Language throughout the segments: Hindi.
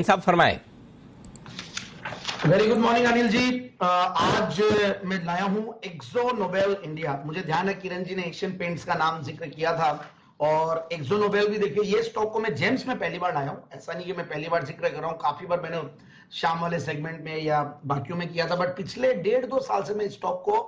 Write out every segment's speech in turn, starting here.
साहब फरमाए। Very good morning Anil ji. आज मैं लाया हूं एक्सो नोबेल इंडिया। मुझे ध्यान है किरण जी ने एशियन पेंट्स का नाम जिक्र किया था और एक्सो नोबेल भी देखिए, ये स्टॉक को मैं जेम्स में पहली बार लाया हूं। ऐसा नहीं कि मैं पहली बार जिक्र कर रहा हूं, काफी बार मैंने शाम वाले सेगमेंट में या बाकियों में किया था, बट पिछले 1.5-2 साल से मैं इस स्टॉक को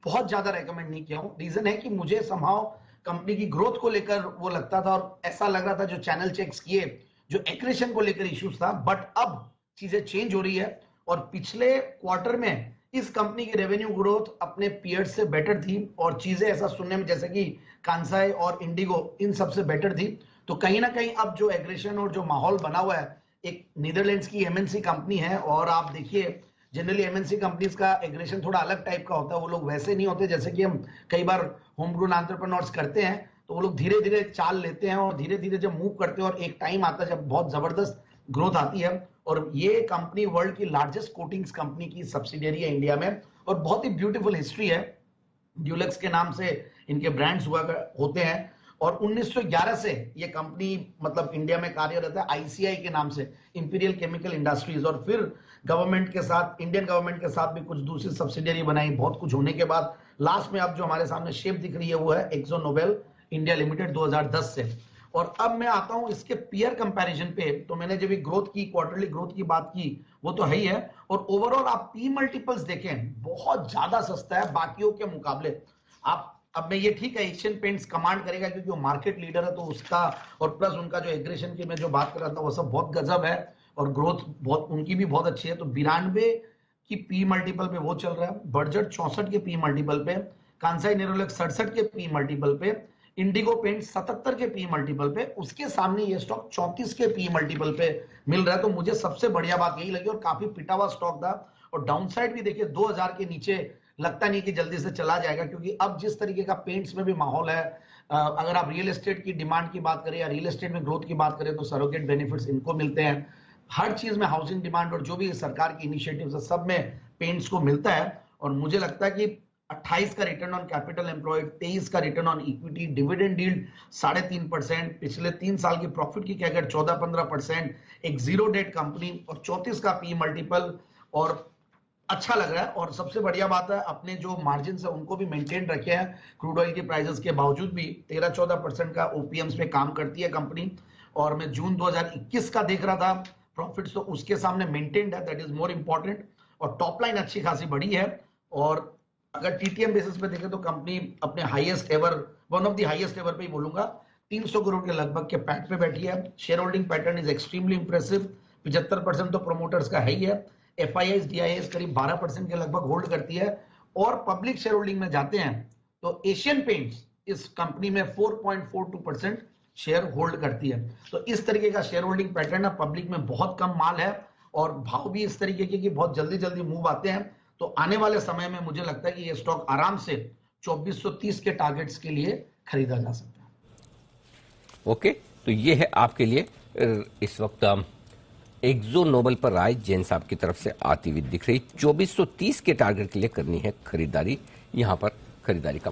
बहुत ज्यादा रेकमेंड नहीं किया हूं। रीजन है कि मुझे समहाउ कंपनी की ग्रोथ को लेकर वो लगता था और ऐसा लग रहा था जो चैनल चेक्स किए, जो एक्रेशन को लेकर इश्यूज था, बट अब चीजें चेंज हो रही है और पिछले क्वार्टर में इस कंपनी की रेवेन्यू ग्रोथ अपने पीयर्स से बेटर थी और चीजें ऐसा सुनने में जैसे कि कांसाई और इंडिगो इन सबसे बेटर थी। तो कहीं ना कहीं अब जो एग्रेशन और जो माहौल बना हुआ है, एक नीदरलैंड्स की एमएनसी कंपनी है और आप देखिए जनरली एमएनसी कंपनीज का एग्रेशन थोड़ा अलग टाइप का होता है। वो लोग वैसे नहीं होते जैसे कि हम कई बार होम ग्रोन एंटरप्रेन्योर्स करते हैं, तो वो लोग धीरे धीरे चाल लेते हैं और धीरे धीरे जब मूव करते हैं और एक टाइम आता है जब बहुत जबरदस्त ग्रोथ आती है। और ये कंपनी वर्ल्ड की लार्जेस्ट कोटिंग्स कंपनी की सब्सिडियरी है इंडिया में और बहुत ही ब्यूटीफुल हिस्ट्री है। ड्यूलेक्स के नाम से इनके ब्रांड्स हुआ होते हैं और 1911 से ये कंपनी मतलब इंडिया में कार्यरत है आईसीआई के नाम से, इंपीरियल केमिकल इंडस्ट्रीज। और फिर गवर्नमेंट के साथ, इंडियन गवर्नमेंट के साथ भी कुछ दूसरी सब्सिडियरी बनाई। बहुत कुछ होने के बाद लास्ट में अब जो हमारे सामने शेप दिख रही है वो है एक्सो नोबेल इंडिया लिमिटेड 2010 से। और अब मैं आता हूं इसके पीयर कंपैरिजन पे। तो मैंने जब ग्रोथ की, क्वार्टरली ग्रोथ की बात की, वो तो है ही है। और ओवरऑल आप पी मल्टीपल्स देखें, बहुत ज्यादा सस्ता है बाकियों के मुकाबले। आप अब मैं ये ठीक है एशियन पेंट्स कमांड करेगा क्योंकि वो मार्केट लीडर है, तो उसका और प्लस उनका जो एग्रेशन की मैं जो बात कर रहा था वो सब बहुत गजब है और ग्रोथ बहुत उनकी भी बहुत अच्छी है। तो 92 की पी मल्टीपल पे वो चल रहा है, बर्जर 64 के पी मल्टीपल पे, कांसाई नेरोलैक 67 के पी मल्टीपल पे, इंडिगो पेंट 77 के पी मल्टीपल पे, उसके सामने ये स्टॉक 34 के पी मल्टीपल पे मिल रहा है। तो मुझे सबसे बढ़िया बात यही लगी और काफी पिटा हुआ स्टॉक था। और डाउनसाइड भी देखिए 2000 के नीचे लगता नहीं कि जल्दी से चला जाएगा क्योंकि अब जिस तरीके का पेंट्स में भी माहौल है, अगर आप रियल एस्टेट की डिमांड की बात करें या रियल एस्टेट में ग्रोथ की बात करें तो सरोगेट बेनिफिट्स इनको मिलते हैं। हर चीज में हाउसिंग डिमांड और जो भी सरकार की इनिशिएटिव्स है सब में पेंट्स को मिलता है। और मुझे लगता है कि 28 का रिटर्न ऑन कैपिटल एम्प्लॉयड, 23 का return on equity, dividend yield 3.5%, पिछले 3 साल की प्रॉफिट की कैगर 14-15%, एक जीरो डेट कंपनी और 34 का पी मल्टीपल और अच्छा लग रहा है। और सबसे बढ़िया बात है अपने जो मार्जिन है उनको भी मेंटेन रखे हैं क्रूड ऑयल की प्राइसेस के बावजूद भी। 13-14% का ओपीएम्स पे काम करती है कंपनी। और मैं जून 2021 का देख रहा था प्रॉफिट्स, तो उसके सामने मेंटेन्ड है, दैट इज मोर इंपॉर्टेंट। और टॉप लाइन अच्छी खासी बढ़ी है। और अगर टीटीएम बेसिस पे देखें तो कंपनी अपने highest ever, one of the highest ever पे ही बोलूंगा, 300 करोड़ के लगभग के पैट पे बैठी है। Share holding pattern is extremely impressive, 75% तो प्रोमोटर्स का है ही है। एफआईआईस डीआईएस करीब 12% के लगभग होल्ड करती है। और पब्लिक शेयर होल्डिंग में जाते हैं तो एशियन पेंट्स इस कंपनी में 4.42% शेयर होल्ड करती है। तो इस तरीके का शेयर होल्डिंग पैटर्न है, पब्लिक में बहुत कम माल है और भाव भी इस तरीके के कि बहुत जल्दी जल्दी मूव आते हैं। तो आने वाले समय में मुझे लगता है कि ये स्टॉक आराम से 2430 के टारगेट्स के लिए खरीदा जा सकता है। ओके, तो ये है आपके लिए इस वक्त एक्सो नोबेल पर राय जैन साहब की तरफ से आती हुई दिख रही। 2430 के टारगेट के लिए करनी है खरीदारी, यहां पर खरीदारी का